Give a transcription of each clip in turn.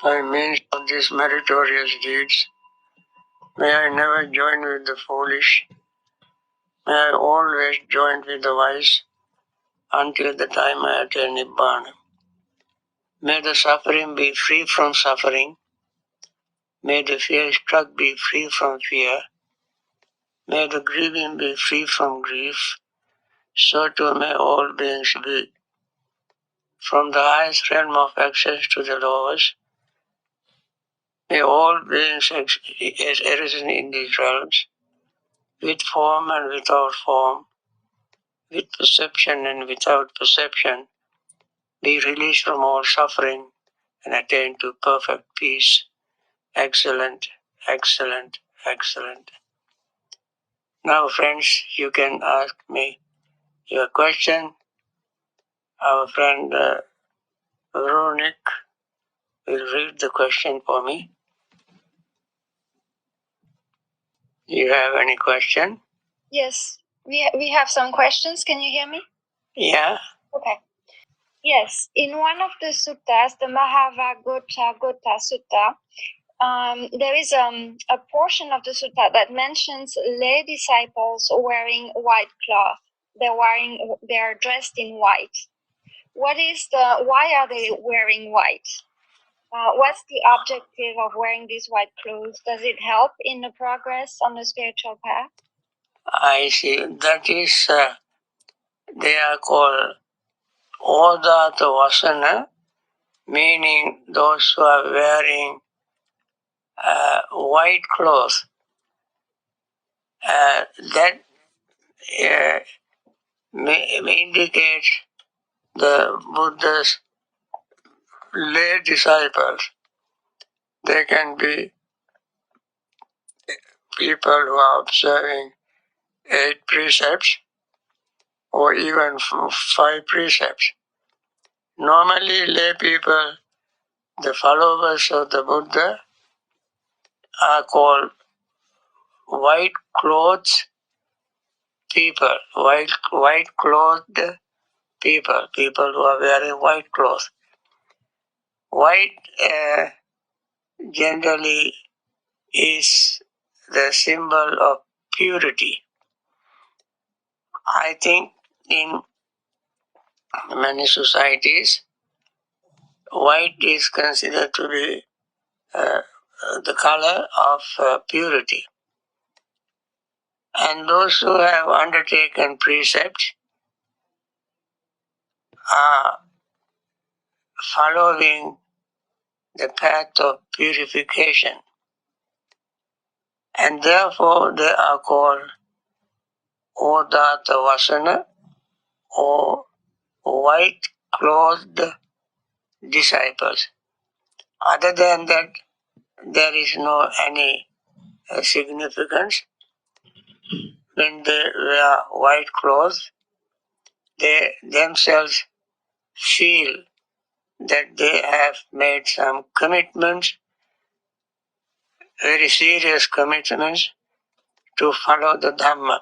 by means of these meritorious deeds, may I never join with the foolish, may I always join with the wise, until the time I attain Nibbana. May the suffering be free from suffering, may the fear-struck be free from fear, may the grieving be free from grief, so too may all beings be. From the highest realm of access to the lowest, may all beings as arisen in these realms, with form and without form, with perception and without perception, be released from all suffering and attain to perfect peace. Excellent, excellent, excellent. Now, friends, you can ask me your question. Our friend Veronica will read the question for me. Do you have any question? Yes, we have some questions. Can you hear me? Yeah. Okay. Yes, in one of the suttas, the Mahavagota Gota Sutta, there is a portion of the sutta that mentions lay disciples wearing white cloth. They're dressed in white. Why are they wearing white? What's the objective of wearing these white clothes? Does it help in the progress on the spiritual path? I see. That is, they are called Odata Vasana, meaning those who are wearing white clothes. That indicates the Buddha's lay disciples. They can be people who are observing 8 precepts or even 5 precepts. Normally, lay people, the followers of the Buddha, are called white clothes people, white clothed people who are wearing white clothes. White generally is the symbol of purity. I think in many societies, white is considered to be the color of purity. And those who have undertaken precepts are following the path of purification, and therefore they are called Odata Vasana or white clothed disciples. Other than that, there is no any significance. When they wear white clothes, they themselves feel that they have made some commitments, very serious commitments, to follow the Dhamma.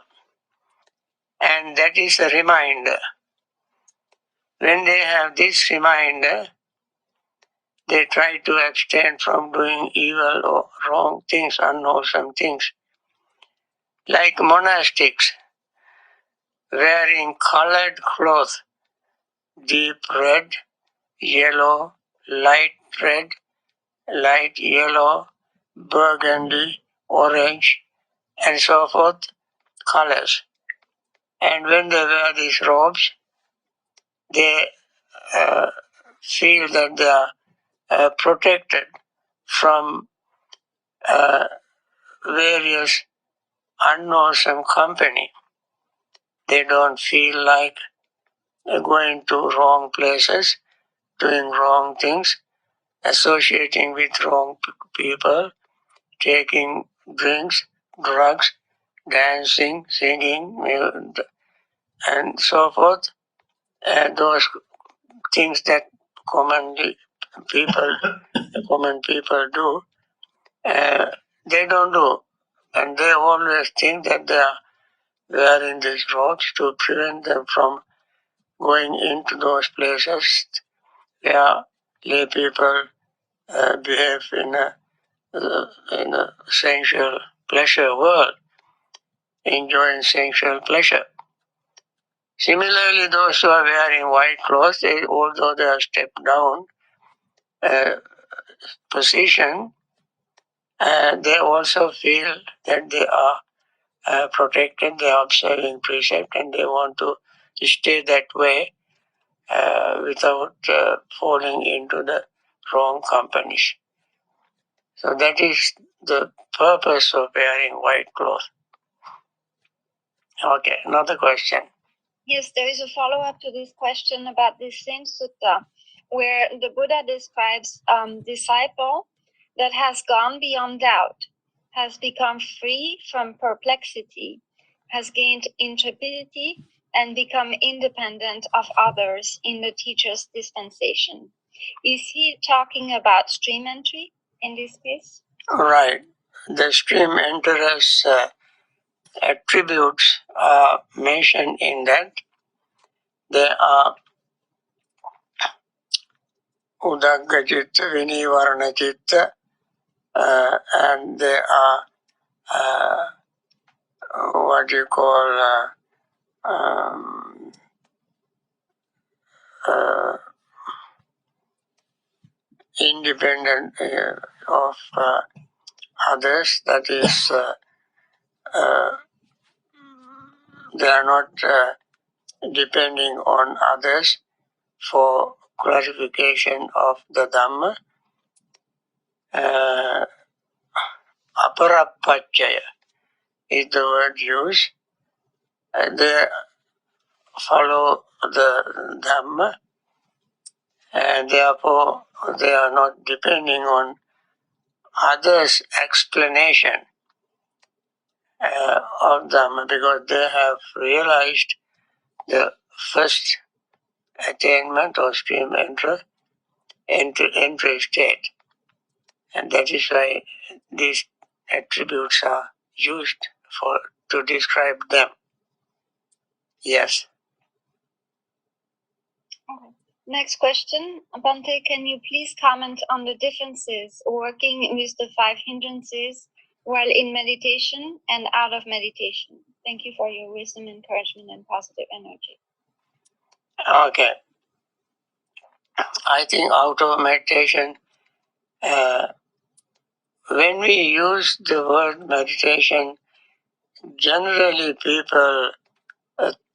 And that is a reminder. When they have this reminder, they try to abstain from doing evil or wrong things, unwholesome things. Like monastics, wearing colored clothes, deep red, yellow, light red, light yellow, burgundy, orange, and so forth, colors. And when they wear these robes, they feel that they are protected from various unwholesome company. They don't feel like going to wrong places, doing wrong things, associating with wrong people, taking drinks, drugs, dancing, singing, and so forth. Those things that commonly people, common people do, they don't do. And they always think that they are wearing these robes to prevent them from going into those places where lay people behave in a sensual pleasure world, enjoying sensual pleasure. Similarly, those who are wearing white clothes, although they are stepped down position, they also feel that they are protected, they are observing precept, and they want to stay that way without falling into the wrong companies. So that is the purpose of wearing white clothes. Okay, another question. Yes, there is a follow-up to this question about this same sutta, where the Buddha describes disciple that has gone beyond doubt, has become free from perplexity, has gained intrepidity, and become independent of others in the teacher's dispensation. Is he talking about stream entry in this case? Right. The stream enterers attributes are mentioned in that. They are Udagajit, Vinivarnajit, and they are what you call independent of others. That is, they are not depending on others for clarification of the Dhamma. Aparapachaya is the word used. They follow the Dhamma, and therefore they are not depending on others' explanation of Dhamma, because they have realized the first attainment or stream entry state. And that is why these attributes are used to describe them. Yes. Okay. Next question. Bhante, can you please comment on the differences working with the 5 hindrances while in meditation and out of meditation? Thank you for your wisdom, encouragement, and positive energy. Okay. I think out of meditation, when we use the word meditation, generally people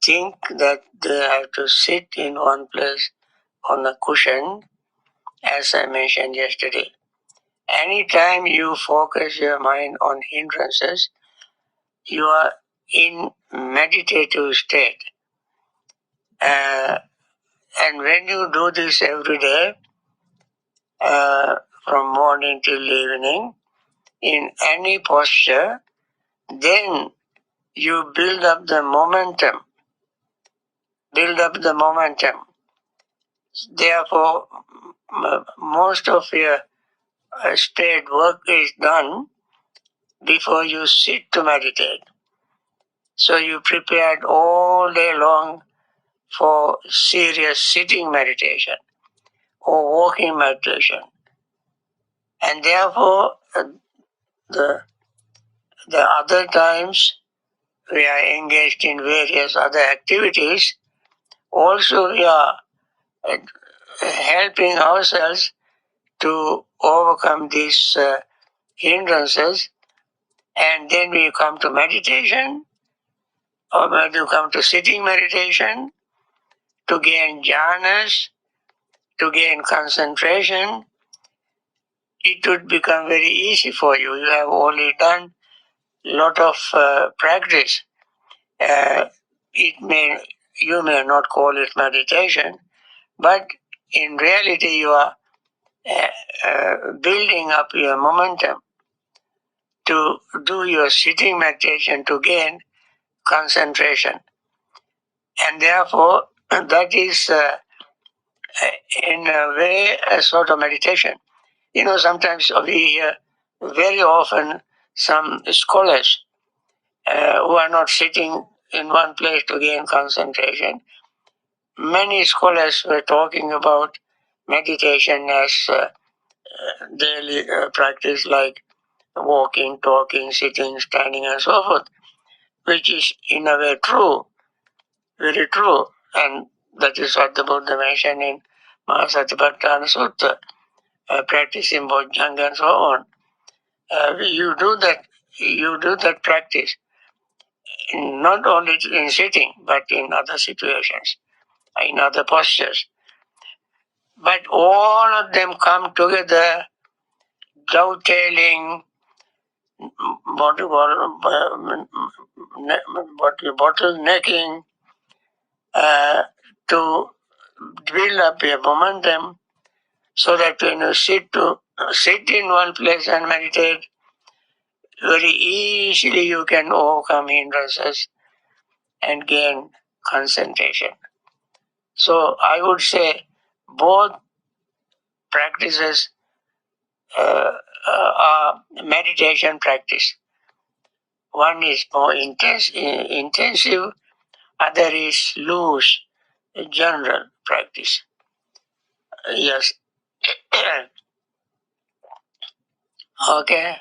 think that they have to sit in one place on a cushion, as I mentioned yesterday. Anytime you focus your mind on hindrances, you are in meditative state. And when you do this every day, from morning till evening, in any posture, then you build up the momentum. Therefore, most of your state work is done before you sit to meditate. So you prepared all day long for serious sitting meditation or walking meditation. And therefore, the other times we are engaged in various other activities, also we are helping ourselves to overcome these hindrances, and then we come to meditation, or when you come to sitting meditation, to gain jhanas, to gain concentration, it would become very easy for you. You have already done a lot of practice. You may not call it meditation, but in reality you are building up your momentum to do your sitting meditation to gain concentration. And therefore, that is in a way a sort of meditation. Sometimes we hear very often some scholars who are not sitting in one place to gain concentration. Many scholars were talking about meditation as daily practice like walking, talking, sitting, standing, and so forth, which is in a way true, very true. And that is what the Buddha mentioned in Mahasatipatthana Sutta, practicing Bojjhanga and so on. You do that practice, not only in sitting, but in other situations, in other postures. But all of them come together, dovetailing, bottlenecking to build up a momentum so that when you sit in one place and meditate, very easily you can overcome hindrances and gain concentration. So I would say both practices are meditation practice. One is more intensive, other is loose, general practice. Yes. Okay.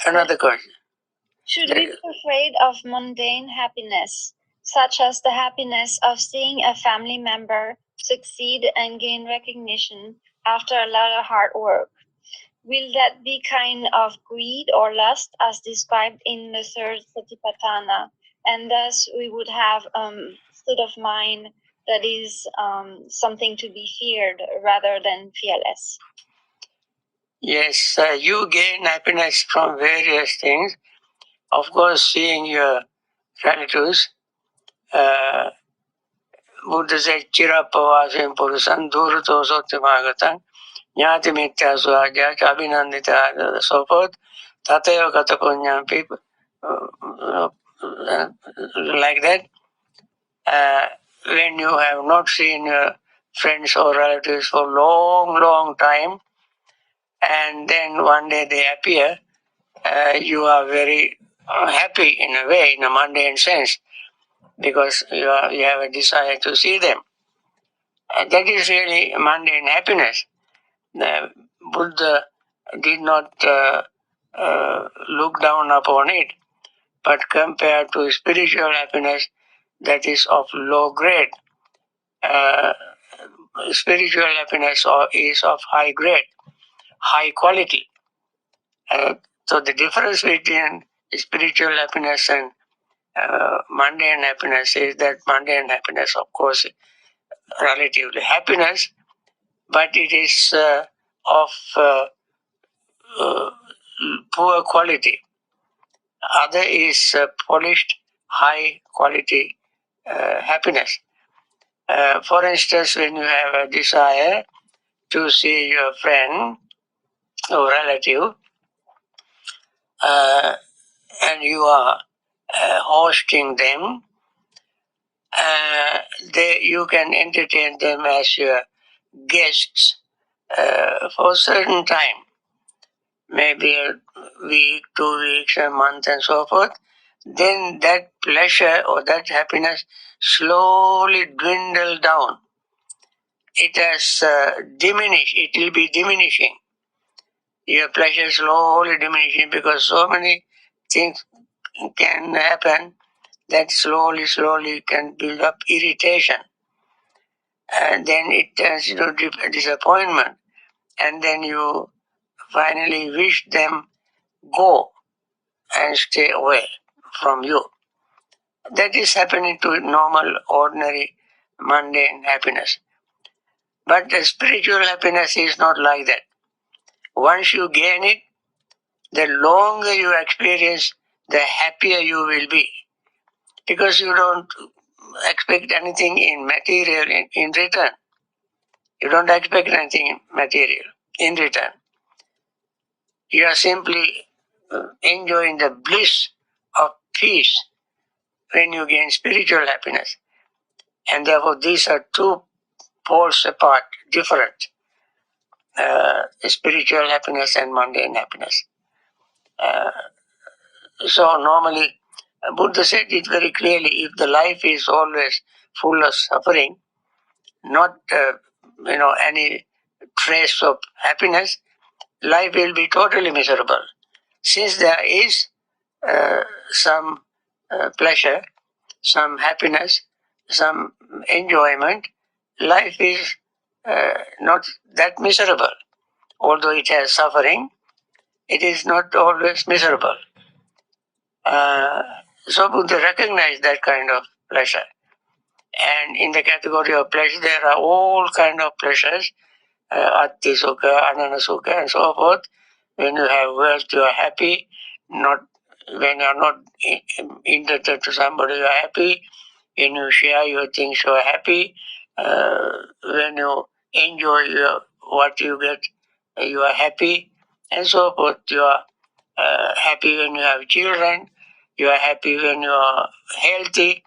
Another question. Should we be afraid of mundane happiness, such as the happiness of seeing a family member succeed and gain recognition after a lot of hard work? Will that be kind of greed or lust as described in the third Satipatthana? And thus we would have state of mind that is something to be feared rather than fearless. Yes, you gain happiness from various things. Of course, seeing your relatives, Buddha said, Chirapavasim Purusan Duruto Sotimagatam, Nyati Mitya Swaja, Abhinandita, so forth, Tateo Katapunyam people, like that. When you have not seen your friends or relatives for long, long time, and then one day they appear, you are very happy in a way, in a mundane sense, because you have a desire to see them. That is really mundane happiness. The Buddha did not look down upon it, but compared to spiritual happiness that is of low grade. Spiritual happiness is of high grade, high quality. So the difference between spiritual happiness and mundane happiness is that mundane happiness, of course, relatively happiness, but it is of uh, poor quality. Other is polished, high quality happiness. For instance, when you have a desire to see your friend or relative, and you are hosting them, you can entertain them as your guests for a certain time, maybe a week, 2 weeks, a month, and so forth. Then that pleasure or that happiness slowly dwindle down. It has diminished. It will be diminishing. Your pleasure slowly diminishing because so many things can happen that slowly can build up irritation. And then it turns into disappointment. And then you finally wish them go and stay away from you. That is happening to normal, ordinary, mundane happiness. But the spiritual happiness is not like that. Once you gain it, the longer you experience, the happier you will be. Because you don't expect anything in material in return. You don't expect anything material in return. You are simply enjoying the bliss of peace when you gain spiritual happiness. And therefore, these are two poles apart, different spiritual happiness and mundane happiness. So, normally, Buddha said it very clearly if the life is always full of suffering, not any trace of happiness, life will be totally miserable. Since there is some pleasure, some happiness, some enjoyment, life is not that miserable. Although it has suffering, it is not always miserable. So Buddha recognized that kind of pleasure. And in the category of pleasure, there are all kind of pleasures, Atti Sukha, Anana Sukha, and so forth. When you have wealth, you are happy. Not when you are not indebted to somebody, you are happy. When you share your things, you are happy. When you enjoy what you get, you are happy, and so forth. You are happy when you have children. You are happy when you are healthy.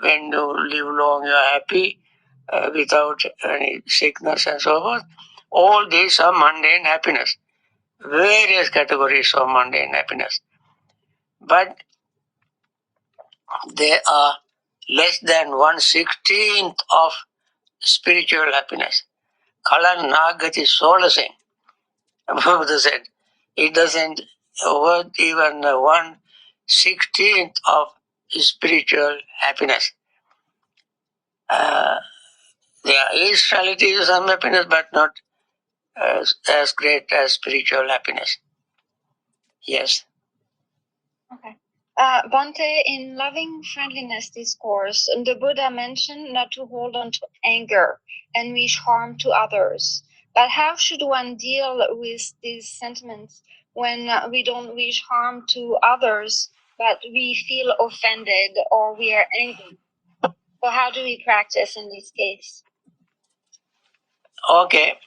When you live long, you are happy without any sickness and so forth. All these are mundane happiness, various categories of mundane happiness. But they are less than 1/16th of spiritual happiness. Kalan Nagati Solasing, Buddha said, it doesn't worth even 1/16th of spiritual happiness. There is reality of some happiness, but not as great as spiritual happiness. Yes. Okay. Bhante, in loving friendliness discourse, the Buddha mentioned not to hold on to anger and wish harm to others. But how should one deal with these sentiments when we don't wish harm to others, but we feel offended or we are angry? So how do we practice in this case? Okay.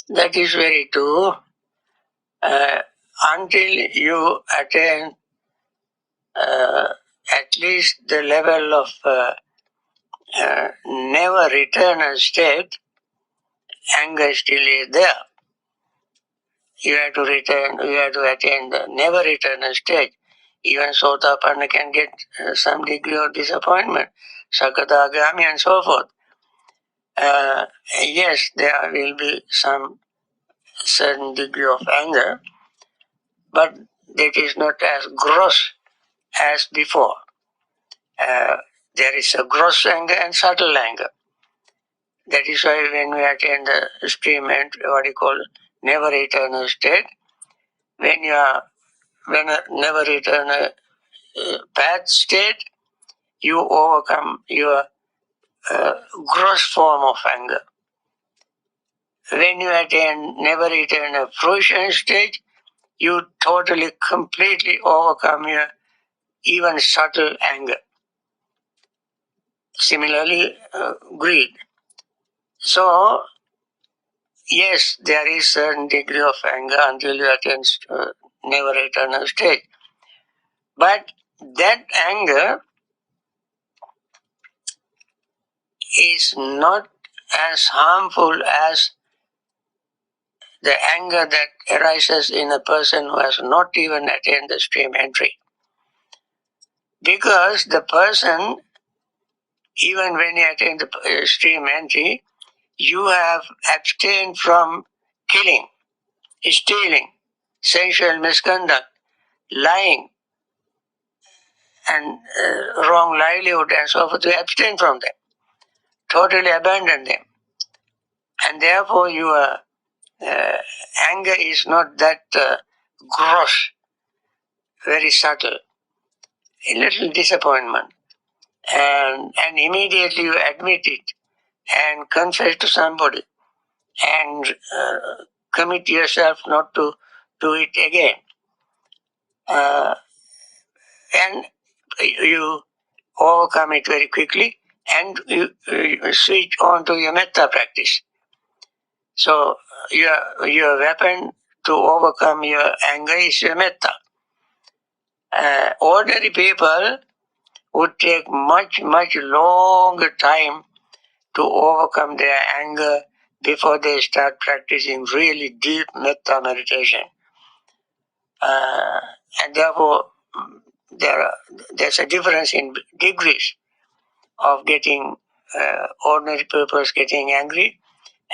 That is very true. Until you attain at least the level of never return state, anger still is there. You have to return, you have to attain the never return stage. Even Sotapanna can get some degree of disappointment, Sakadagami and so forth. Yes, there will be some certain degree of anger, but that is not as gross as before. There is a gross anger and subtle anger. That is why when we attain the stream and what you call never eternal state, when you are when a never eternal path state, you overcome your gross form of anger. When you attain never eternal fruition stage, you totally, completely overcome your even subtle anger. Similarly, greed. So, yes, there is certain degree of anger until you attain never eternal state. But that anger is not as harmful as the anger that arises in a person who has not even attained the stream entry. Because the person, even when you attain the stream entry, you have abstained from killing, stealing, sensual misconduct, lying, and wrong livelihood and so forth. You abstain from them, totally abandon them. And therefore your anger is not that gross, very subtle, a little disappointment. And immediately you admit it and confess to somebody and commit yourself not to do it again. And you overcome it very quickly and you switch on to your metta practice. So your weapon to overcome your anger is your metta. Ordinary people would take much, much longer time to overcome their anger before they start practicing really deep metta meditation. And therefore, there's a difference in degrees of getting ordinary people getting angry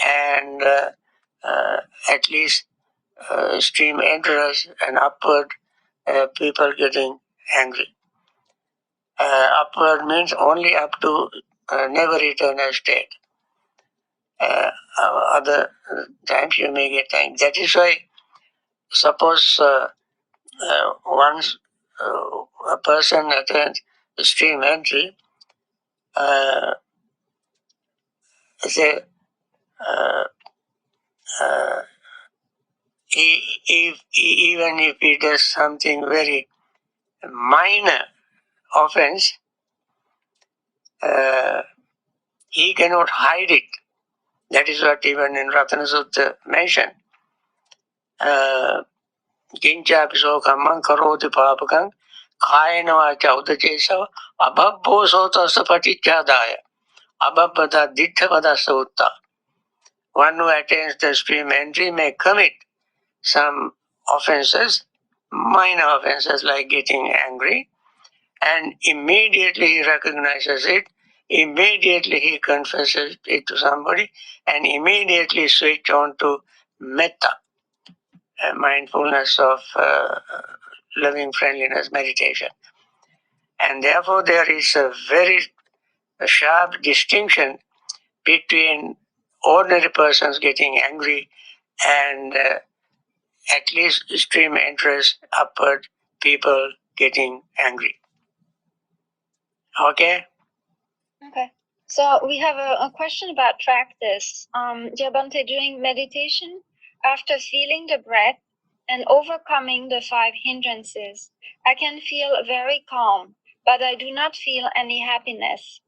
and at least stream enters and upward people getting angry. Upward means only up to never return a state. Other times you may get angry. That is why, suppose once a person attends stream entry, say, even if he does something very minor offense, he cannot hide it. That is what even in Ratana Sutta mentioned. Kinchapiso kamang karoti papakang kayana vacha udachesa abhabbo sotasa patichadaya abhabpada ditthavada sutta. One who attains the stream entry may commit some offenses, minor offenses like getting angry, and immediately he recognizes it, immediately he confesses it to somebody, and immediately switch on to metta, mindfulness of loving friendliness meditation. And therefore there is a very sharp distinction between ordinary persons getting angry and at least stream interest upward people getting angry. Okay? Okay. So we have a question about practice. Dear Bhante, during meditation, after feeling the breath and overcoming the 5 hindrances, I can feel very calm, but I do not feel any happiness.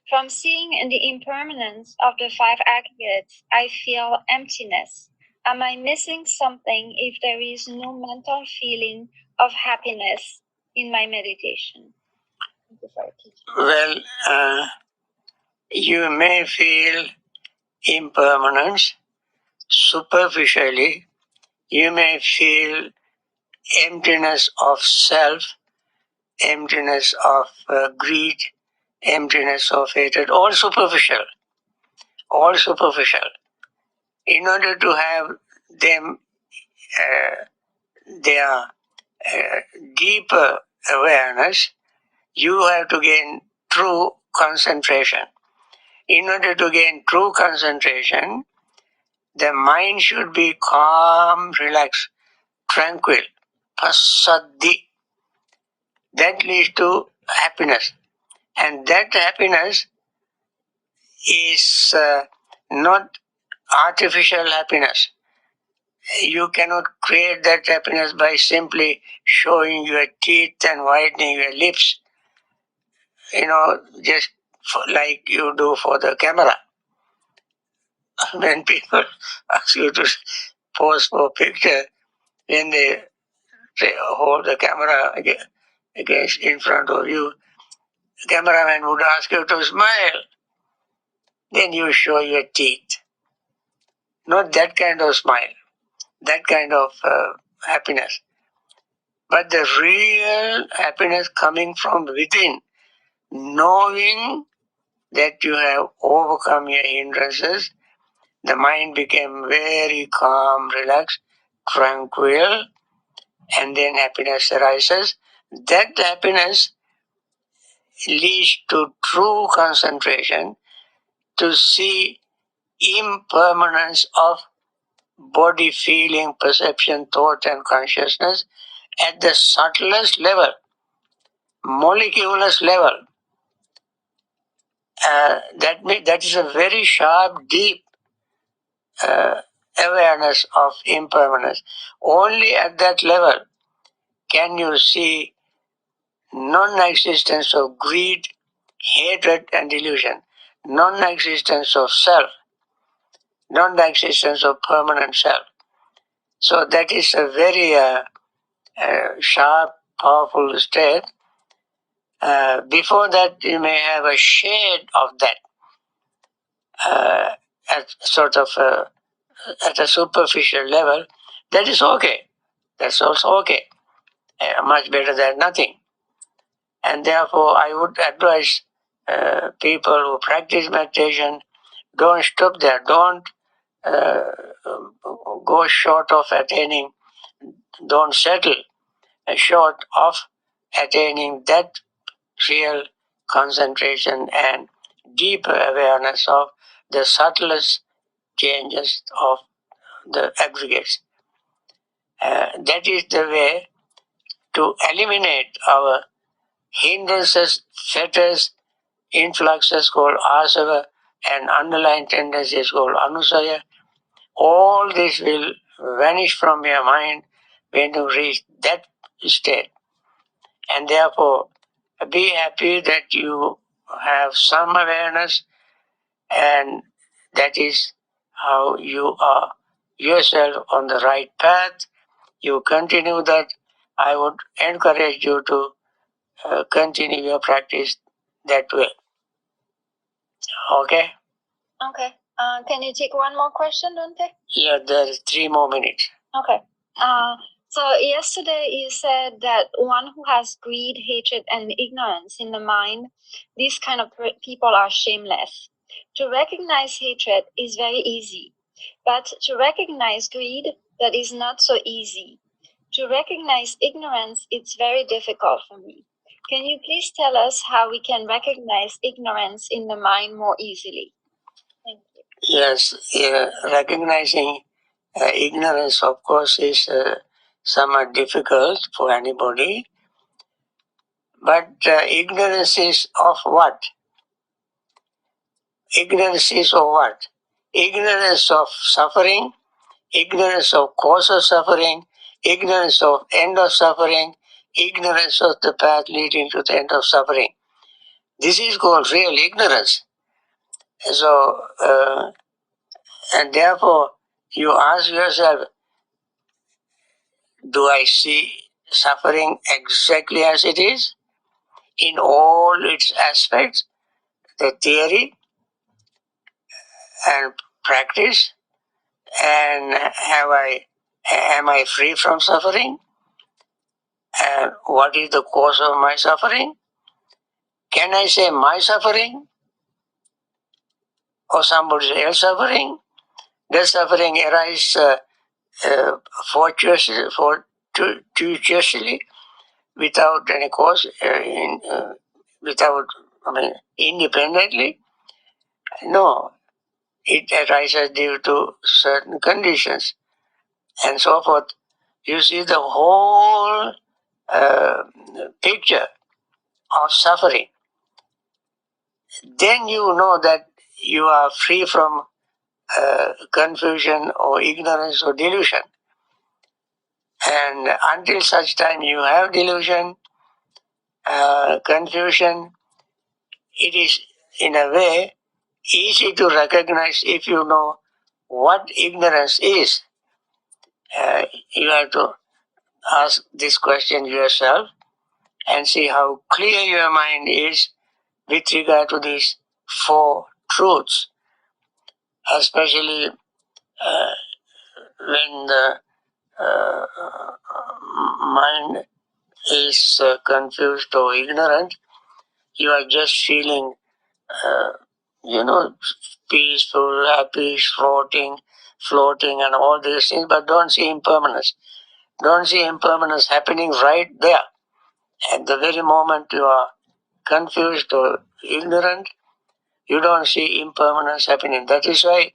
From seeing the impermanence of the 5 aggregates, I feel emptiness. Am I missing something if there is no mental feeling of happiness in my meditation? Thank you for your teaching. Well, you may feel impermanence superficially. You may feel emptiness of self, emptiness of greed, emptiness of hatred, all superficial. All superficial. In order to have them, their deeper awareness, you have to gain true concentration. In order to gain true concentration, the mind should be calm, relaxed, tranquil, passaddhi. That leads to happiness. And that happiness is not artificial happiness. You cannot create that happiness by simply showing your teeth and whitening your lips, just like you do for the camera. When people ask you to pose for a picture, when they hold the camera against in front of you, the cameraman would ask you to smile. Then you show your teeth. Not that kind of smile, that kind of happiness. But the real happiness coming from within, knowing that you have overcome your hindrances, the mind became very calm, relaxed, tranquil, and then happiness arises. That happiness leads to true concentration, to see impermanence of body, feeling, perception, thought, and consciousness at the subtlest level, molecularist level. That is a very sharp, deep awareness of impermanence. Only at that level can you see non-existence of greed, hatred, and delusion, non-existence of self, non-existence of permanent self. So that is a very sharp, powerful state. Before that, you may have a shade of that, at sort of at a superficial level. That is okay. That's also okay. Much better than nothing. And therefore, I would advise people who practice meditation, don't stop there. Don't go short of attaining, don't settle short of attaining that real concentration and deeper awareness of the subtlest changes of the aggregates. That is the way to eliminate our hindrances, fetters, influxes called asava, and underlying tendencies called anusaya. All this will vanish from your mind when you reach that state. And therefore, be happy that you have some awareness, and that is how you are yourself on the right path. You continue that. I would encourage you to continue your practice that way. Okay? Okay. Can you take one more question, Bhante? Yeah, there is 3 more minutes. Okay. So yesterday you said that one who has greed, hatred, and ignorance in the mind, these kind of people are shameless. To recognize hatred is very easy, but to recognize greed, that is not so easy. To recognize ignorance, it's very difficult for me. Can you please tell us how we can recognize ignorance in the mind more easily? Thank you. Yes, recognizing ignorance, of course, is somewhat difficult for anybody. But ignorance is of what? Ignorance is of what? Ignorance of suffering, ignorance of cause of suffering, ignorance of end of suffering, ignorance of the path leading to the end of suffering. This is called real ignorance. So, and therefore, you ask yourself, do I see suffering exactly as it is in all its aspects, the theory and practice, and am I free from suffering? And what is the cause of my suffering? Can I say my suffering or somebody else's suffering? Does suffering arise fortuitously without any cause, independently? No, it arises due to certain conditions and so forth. You see the whole uh, picture of suffering. Then you know that you are free from confusion or ignorance or delusion. And until such time you have delusion, confusion, it is in a way easy to recognize if you know what ignorance is. You have to ask this question yourself and see how clear your mind is with regard to these 4 truths, especially when the mind is confused or ignorant. You are just feeling, uh, peaceful, happy, floating, and all these things, but don't see impermanence. Don't see impermanence happening right there. At the very moment you are confused or ignorant, you don't see impermanence happening. That is why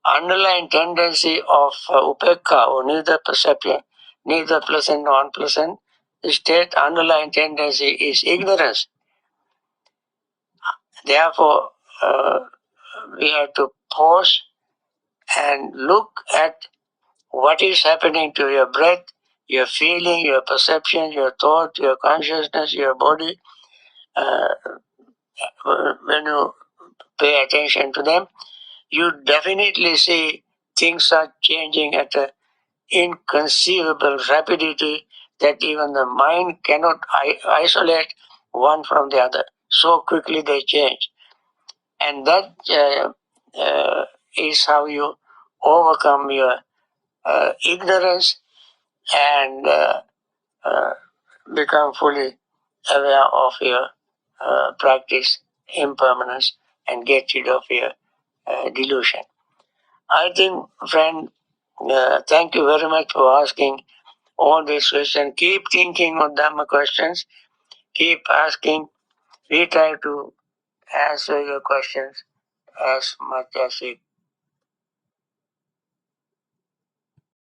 underlying tendency of upekha, or neither perception, neither pleasant nor unpleasant state, underlying tendency is ignorance. Therefore, we have to pause and look at what is happening to your breath, your feeling, your perception, your thought, your consciousness, your body. Uh, when you pay attention to them, you definitely see things are changing at an inconceivable rapidity that even the mind cannot isolate one from the other. So quickly they change. And that is how you overcome your ignorance and become fully aware of your practice impermanence and get rid of your delusion. I think, friend, thank you very much for asking all these questions. Keep thinking of Dhamma questions. Keep asking. We try to answer your questions as much as we